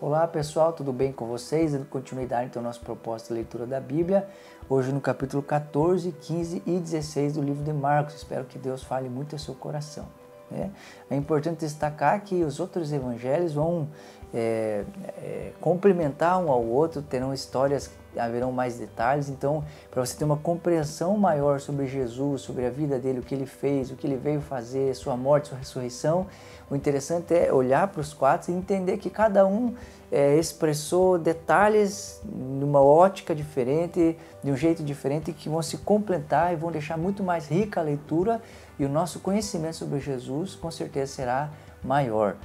Olá pessoal, tudo bem com vocês? Dando continuidade então ao nosso propósito de leitura da Bíblia, hoje no capítulo 14, 15 e 16 do livro de Marcos. Espero que Deus fale muito ao seu coração. É importante destacar que os outros evangelhos vão complementar um ao outro, terão histórias, haverão mais detalhes. Então, para você ter uma compreensão maior sobre Jesus, sobre a vida dele, o que ele fez, o que ele veio fazer, sua morte, sua ressurreição, o interessante é olhar para os quatro e entender que cada um expressou detalhes numa ótica diferente, de um jeito diferente, que vão se completar e vão deixar muito mais rica a leitura, e o nosso conhecimento sobre Jesus com certeza será maior.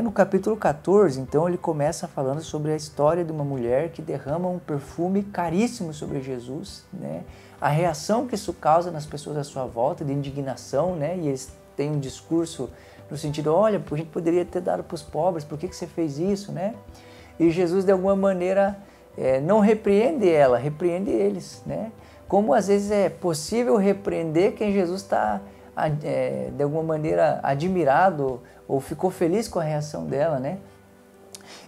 No capítulo 14, então, ele começa falando sobre a história de uma mulher que derrama um perfume caríssimo sobre Jesus, a reação que isso causa nas pessoas à sua volta, de indignação, e eles têm um discurso no sentido, olha, a gente poderia ter dado para os pobres, por que você fez isso, E Jesus, de alguma maneira, não repreende ela, repreende eles, Como às vezes é possível repreender quem Jesus está, de alguma maneira, admirado ou ficou feliz com a reação dela,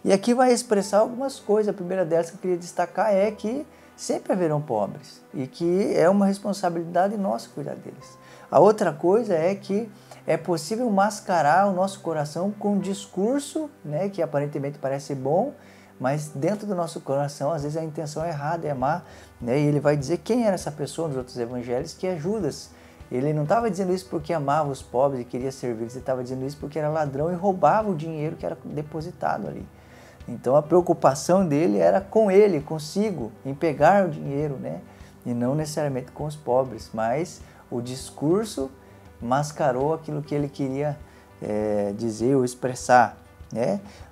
E aqui vai expressar algumas coisas. A primeira delas que eu queria destacar é que sempre haverão pobres e que é uma responsabilidade nossa cuidar deles. A outra coisa é que é possível mascarar o nosso coração com um discurso, que aparentemente parece bom, mas dentro do nosso coração, às vezes a intenção é errada, é má, E ele vai dizer quem era essa pessoa nos outros evangelhos, que é Judas. Ele não estava dizendo isso porque amava os pobres e queria servir, ele estava dizendo isso porque era ladrão e roubava o dinheiro que era depositado ali. Então a preocupação dele era com ele, consigo, em pegar o dinheiro, E não necessariamente com os pobres, mas o discurso mascarou aquilo que ele queria dizer ou expressar,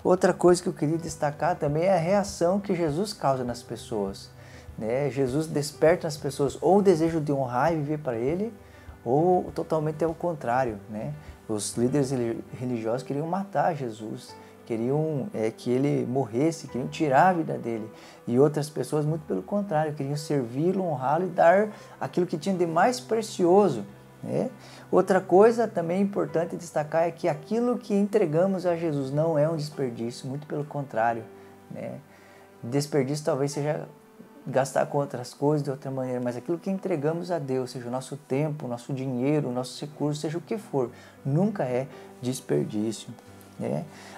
Outra coisa que eu queria destacar também é a reação que Jesus causa nas pessoas, Jesus desperta nas pessoas ou o desejo de honrar e viver para ele, ou totalmente ao contrário, Os líderes religiosos queriam matar Jesus, queriam que ele morresse, queriam tirar a vida dele. E outras pessoas, muito pelo contrário, queriam servi-lo, honrá-lo e dar aquilo que tinha de mais precioso. Outra coisa também importante destacar é que aquilo que entregamos a Jesus não é um desperdício, muito pelo contrário. Desperdício talvez seja gastar com outras coisas de outra maneira, mas aquilo que entregamos a Deus, seja o nosso tempo, o nosso dinheiro, o nosso recurso, seja o que for, nunca é desperdício.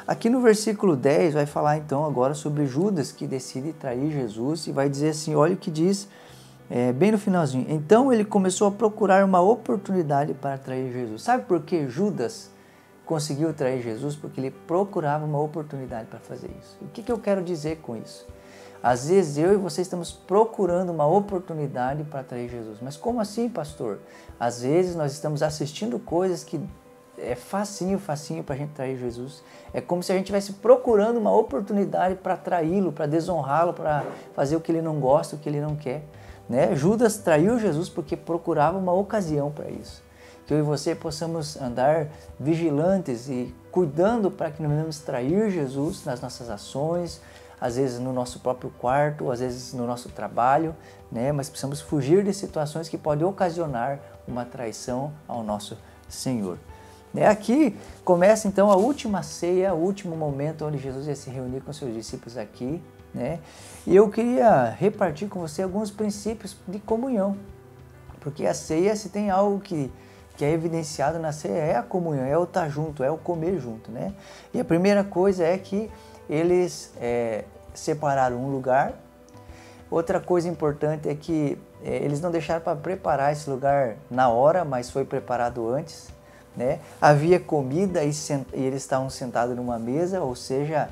Aqui no versículo 10 vai falar então agora sobre Judas, que decide trair Jesus, e vai dizer assim, olha o que diz bem no finalzinho. Então ele começou a procurar uma oportunidade para trair Jesus. Sabe por que Judas conseguiu trair Jesus? Porque ele procurava uma oportunidade para fazer isso. O que eu quero dizer com isso? Às vezes eu e você estamos procurando uma oportunidade para trair Jesus. Mas como assim, pastor? Às vezes nós estamos assistindo coisas que é facinho para a gente trair Jesus. É como se a gente estivesse procurando uma oportunidade para traí-lo, para desonrá-lo, para fazer o que ele não gosta, o que ele não quer. Judas traiu Jesus porque procurava uma ocasião para isso. Que eu e você possamos andar vigilantes e cuidando para que não venhamos trair Jesus nas nossas ações, às vezes no nosso próprio quarto, às vezes no nosso trabalho, mas precisamos fugir de situações que podem ocasionar uma traição ao nosso Senhor. Aqui começa então a última ceia, o último momento onde Jesus ia se reunir com seus discípulos aqui, E eu queria repartir com você alguns princípios de comunhão, porque a ceia, se tem algo que é evidenciado na ceia, é a comunhão, é o estar junto, é o comer junto, E a primeira coisa é que eles separaram um lugar. Outra coisa importante é que eles não deixaram para preparar esse lugar na hora, mas foi preparado antes, Havia comida e eles estavam sentados numa mesa, ou seja,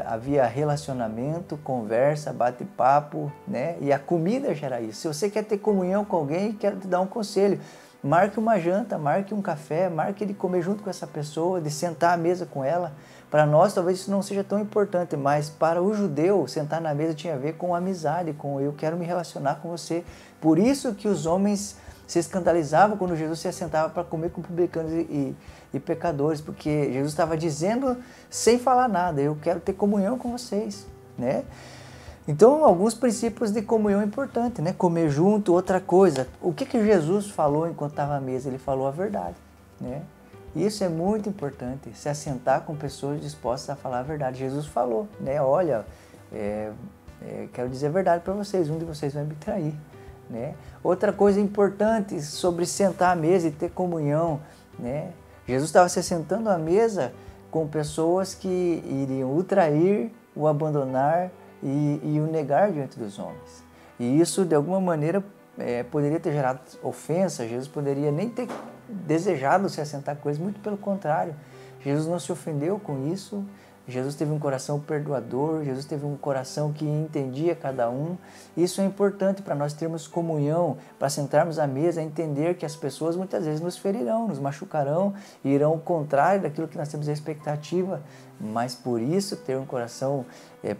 havia relacionamento, conversa, bate-papo, E a comida já era isso. Se você quer ter comunhão com alguém, quero te dar um conselho. Marque uma janta, marque um café, marque de comer junto com essa pessoa, de sentar à mesa com ela. Para nós, talvez isso não seja tão importante, mas para o judeu, sentar na mesa tinha a ver com amizade, com eu quero me relacionar com você. Por isso que os homens se escandalizavam quando Jesus se assentava para comer com publicanos e pecadores, porque Jesus estava dizendo sem falar nada, eu quero ter comunhão com vocês, Então, alguns princípios de comunhão importantes, Comer junto, outra coisa. O que Jesus falou enquanto estava à mesa? Ele falou a verdade, Isso é muito importante, se assentar com pessoas dispostas a falar a verdade. Jesus falou, né? Olha, quero dizer a verdade para vocês, um de vocês vai me trair, né? Outra coisa importante sobre sentar à mesa e ter comunhão, né? Jesus estava se sentando à mesa com pessoas que iriam o trair, o abandonar e o negar diante dos homens. E isso, de alguma maneira, poderia ter gerado ofensa. Jesus poderia nem ter desejado se assentar com eles, muito pelo contrário. Jesus não se ofendeu com isso. Jesus teve um coração perdoador, Jesus teve um coração que entendia cada um. Isso é importante para nós termos comunhão, para sentarmos à mesa, entender que as pessoas muitas vezes nos ferirão, nos machucarão e irão ao contrário daquilo que nós temos a expectativa, mas por isso ter um coração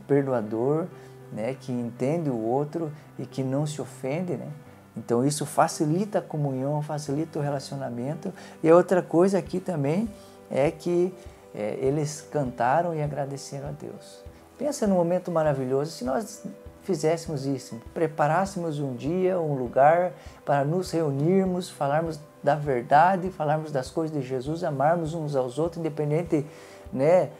perdoador, né, que entende o outro e que não se ofende, né? Então isso facilita a comunhão, facilita o relacionamento. E a outra coisa aqui também é que eles cantaram e agradeceram a Deus. Pensa num momento maravilhoso, se nós fizéssemos isso, preparássemos um dia, um lugar para nos reunirmos, falarmos da verdade, falarmos das coisas de Jesus, amarmos uns aos outros, independente, né,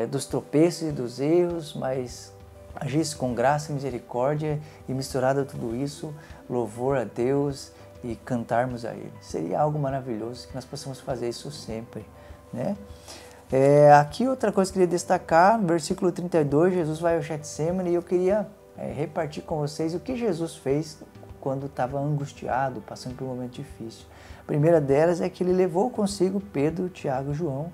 dos tropeços e dos erros, mas agisse com graça e misericórdia e misturado a tudo isso, louvor a Deus e cantarmos a Ele. Seria algo maravilhoso que nós possamos fazer isso sempre, né? Aqui outra coisa que eu queria destacar, no versículo 32, Jesus vai ao Getsemane e eu queria repartir com vocês o que Jesus fez quando estava angustiado, passando por um momento difícil. A primeira delas é que ele levou consigo Pedro, Tiago e João,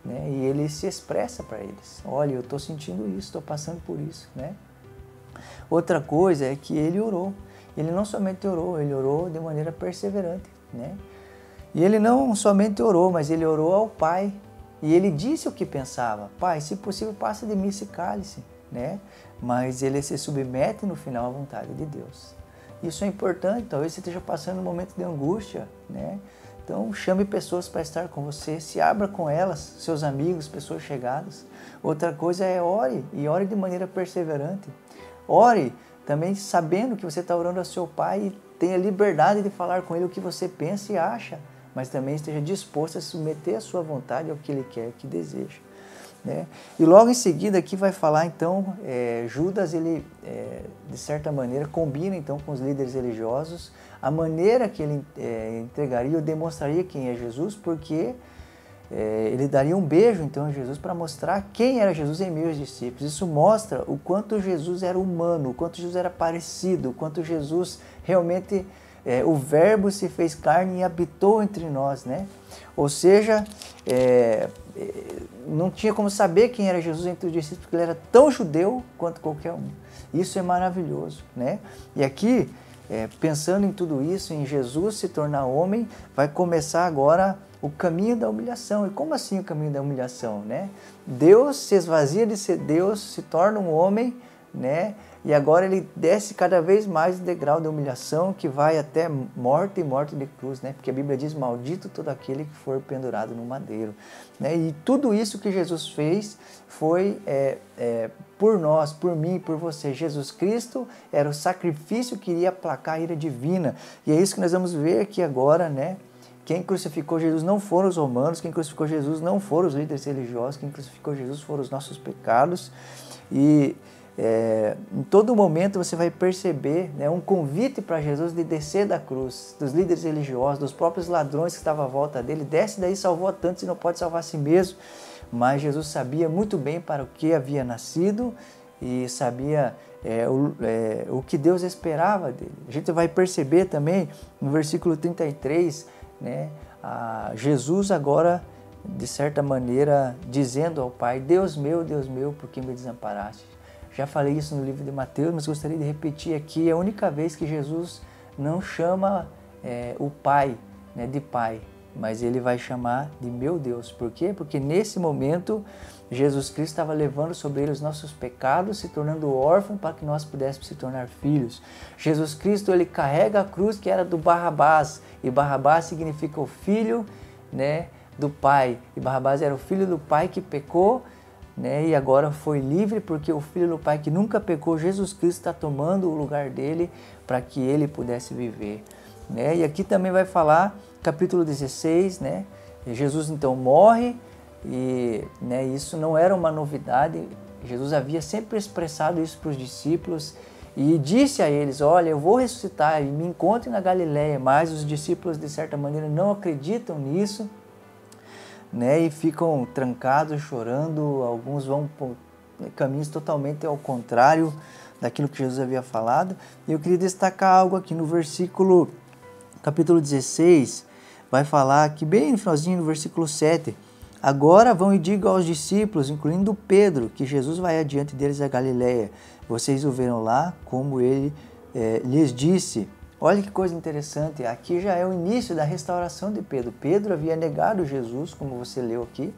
né? E ele se expressa para eles: olha, eu estou sentindo isso, estou passando por isso, né? Outra coisa é que ele orou. Ele não somente orou, ele orou de maneira perseverante, né? E ele não somente orou, mas ele orou ao Pai. E ele disse o que pensava: Pai, se possível, passa de mim esse cálice, né? Mas ele se submete no final à vontade de Deus. Isso é importante. Talvez você esteja passando um momento de angústia, né? Então chame pessoas para estar com você, se abra com elas, seus amigos, pessoas chegadas. Outra coisa é ore, e ore de maneira perseverante. Ore também sabendo que você está orando ao seu Pai e tenha liberdade de falar com Ele o que você pensa e acha, mas também esteja disposto a submeter a sua vontade ao que Ele quer, que deseja, né? E logo em seguida aqui vai falar então, Judas, ele de certa maneira combina então com os líderes religiosos a maneira que ele entregaria ou demonstraria quem é Jesus, porque ele daria um beijo então a Jesus para mostrar quem era Jesus em meio aos discípulos. Isso mostra o quanto Jesus era humano, o quanto Jesus era parecido, o quanto Jesus realmente, o Verbo se fez carne e habitou entre nós, né? Ou seja, não tinha como saber quem era Jesus entre os discípulos, porque ele era tão judeu quanto qualquer um. Isso é maravilhoso, né? E aqui, pensando em tudo isso, em Jesus se tornar homem, vai começar agora o caminho da humilhação. E como assim o caminho da humilhação, né? Deus se esvazia de ser Deus, se torna um homem, né? E agora ele desce cada vez mais o degrau da humilhação, que vai até morte e morte de cruz, né? Porque a Bíblia diz: maldito todo aquele que for pendurado no madeiro, né? E tudo isso que Jesus fez foi por nós, por mim, por você. Jesus Cristo era o sacrifício que iria aplacar a ira divina. E é isso que nós vamos ver aqui agora, né? Quem crucificou Jesus não foram os romanos, quem crucificou Jesus não foram os líderes religiosos, quem crucificou Jesus foram os nossos pecados. E em todo momento você vai perceber, né, um convite para Jesus de descer da cruz, dos líderes religiosos, dos próprios ladrões que estavam à volta dele. Desce daí, salvou a tantos e não pode salvar a si mesmo. Mas Jesus sabia muito bem para o que havia nascido e sabia o que Deus esperava dele. A gente vai perceber também no versículo 33, né, Jesus agora, de certa maneira, dizendo ao Pai: Deus meu, por que me desamparaste? Já falei isso no livro de Mateus, mas gostaria de repetir aqui. É a única vez que Jesus não chama o Pai, né, de Pai, mas ele vai chamar de meu Deus. Por quê? Porque nesse momento Jesus Cristo estava levando sobre ele os nossos pecados, se tornando órfão para que nós pudéssemos se tornar filhos. Jesus Cristo, ele carrega a cruz que era do Barrabás, e Barrabás significa o filho, né, do Pai. E Barrabás era o filho do Pai que pecou, né, e agora foi livre, porque o Filho do Pai que nunca pecou, Jesus Cristo, está tomando o lugar dele para que ele pudesse viver, né? E aqui também vai falar, capítulo 16, né, E Jesus então morre e, né, isso não era uma novidade. Jesus havia sempre expressado isso para os discípulos e disse a eles: olha, eu vou ressuscitar e me encontre na Galileia. Mas os discípulos, de certa maneira, não acreditam nisso, né, e ficam trancados, chorando. Alguns vão por caminhos totalmente ao contrário daquilo que Jesus havia falado. E eu queria destacar algo aqui no versículo, capítulo 16, vai falar aqui bem no finalzinho, no versículo 7. Agora vão e digam aos discípulos, incluindo Pedro, que Jesus vai adiante deles a Galileia. Vocês o verão lá, como ele lhes disse. Olha que coisa interessante, aqui já é o início da restauração de Pedro. Pedro havia negado Jesus, como você leu aqui,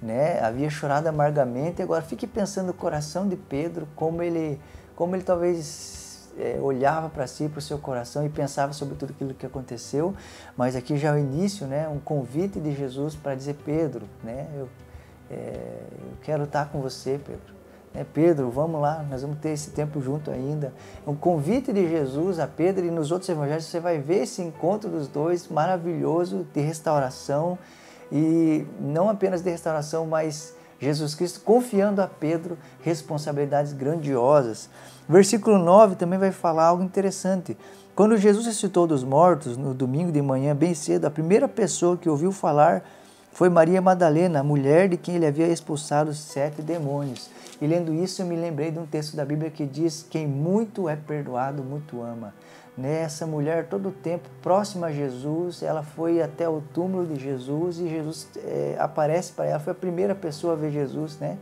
né? Havia chorado amargamente. Agora fique pensando no coração de Pedro, como ele talvez olhava para si, para o seu coração e pensava sobre tudo aquilo que aconteceu. Mas aqui já é o início, né? Um convite de Jesus para dizer: Pedro, né? Eu quero estar com você, Pedro. Pedro, vamos lá, nós vamos ter esse tempo junto ainda. Um convite de Jesus a Pedro, e nos outros evangelhos você vai ver esse encontro dos dois maravilhoso de restauração, e não apenas de restauração, mas Jesus Cristo confiando a Pedro responsabilidades grandiosas. Versículo 9 também vai falar algo interessante. Quando Jesus ressuscitou dos mortos, no domingo de manhã, bem cedo, a primeira pessoa que ouviu falar foi Maria Madalena, a mulher de quem ele havia expulsado 7 demônios. E lendo isso eu me lembrei de um texto da Bíblia que diz: quem muito é perdoado, muito ama. Essa mulher, todo o tempo próxima a Jesus, ela foi até o túmulo de Jesus e Jesus aparece para ela, foi a primeira pessoa a ver Jesus, né?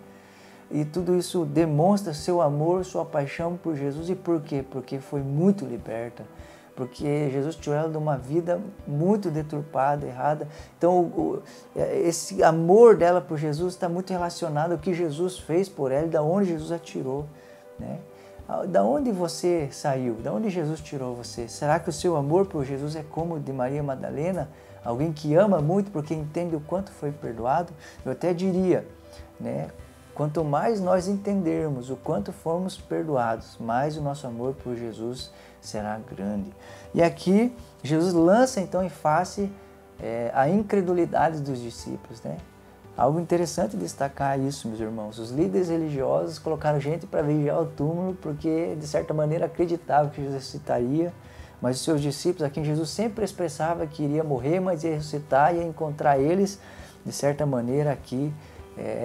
E tudo isso demonstra seu amor, sua paixão por Jesus. E por quê? Porque foi muito liberta. Porque Jesus tirou ela de uma vida muito deturpada, errada. Então, esse amor dela por Jesus está muito relacionado ao que Jesus fez por ela e da onde Jesus a tirou, né? Da onde você saiu? Da onde Jesus tirou você? Será que o seu amor por Jesus é como o de Maria Madalena? Alguém que ama muito porque entende o quanto foi perdoado? Eu até diria, né? Quanto mais nós entendermos o quanto fomos perdoados, mais o nosso amor por Jesus será grande. E aqui, Jesus lança então em face a incredulidade dos discípulos, né? Algo interessante destacar isso, meus irmãos. Os líderes religiosos colocaram gente para vigiar o túmulo porque, de certa maneira, acreditavam que Jesus ressuscitaria, mas os seus discípulos, a quem Jesus sempre expressava que iria morrer, mas ia ressuscitar, ia encontrar eles, de certa maneira, aqui,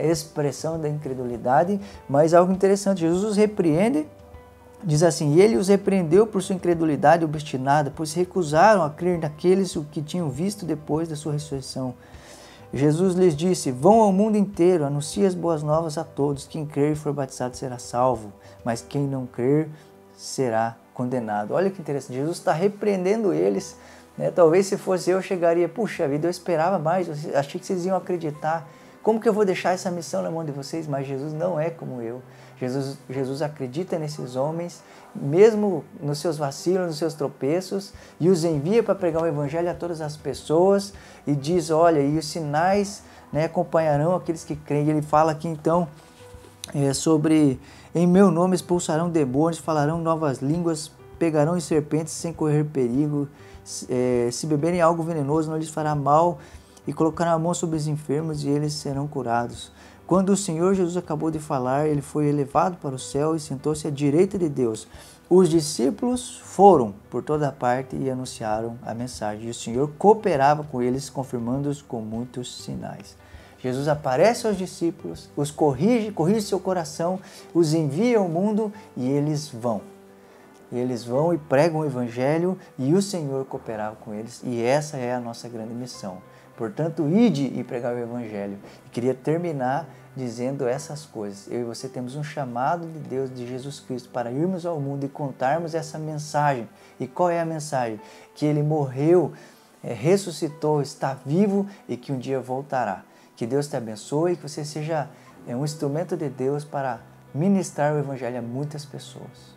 expressão da incredulidade. Mas algo interessante, Jesus os repreende, diz assim: e ele os repreendeu por sua incredulidade obstinada, pois recusaram a crer naqueles que tinham visto depois da sua ressurreição. Jesus lhes disse: vão ao mundo inteiro, anunciem as boas novas a todos, quem crer e for batizado será salvo, mas quem não crer será condenado. Olha que interessante, Jesus está repreendendo eles, né? Talvez se fosse eu chegaria: puxa vida, eu esperava mais, eu achei que vocês iam acreditar, como que eu vou deixar essa missão na mão de vocês? Mas Jesus não é como eu. Jesus acredita nesses homens, mesmo nos seus vacilos, nos seus tropeços, e os envia para pregar o evangelho a todas as pessoas, e diz: olha, e os sinais, né, acompanharão aqueles que creem. E ele fala aqui então sobre: em meu nome expulsarão demônios, falarão novas línguas, pegarão em serpentes sem correr perigo, se beberem algo venenoso não lhes fará mal, e colocarão a mão sobre os enfermos e eles serão curados. Quando o Senhor Jesus acabou de falar, ele foi elevado para o céu e sentou-se à direita de Deus. Os discípulos foram por toda parte e anunciaram a mensagem. E o Senhor cooperava com eles, confirmando-os com muitos sinais. Jesus aparece aos discípulos, os corrige seu coração, os envia ao mundo e eles vão. Eles vão e pregam o evangelho e o Senhor cooperava com eles. E essa é a nossa grande missão. Portanto, ide e pregar o evangelho. E queria terminar dizendo essas coisas. Eu e você temos um chamado de Deus, de Jesus Cristo, para irmos ao mundo e contarmos essa mensagem. E qual é a mensagem? Que Ele morreu, ressuscitou, está vivo e que um dia voltará. Que Deus te abençoe e que você seja um instrumento de Deus para ministrar o evangelho a muitas pessoas.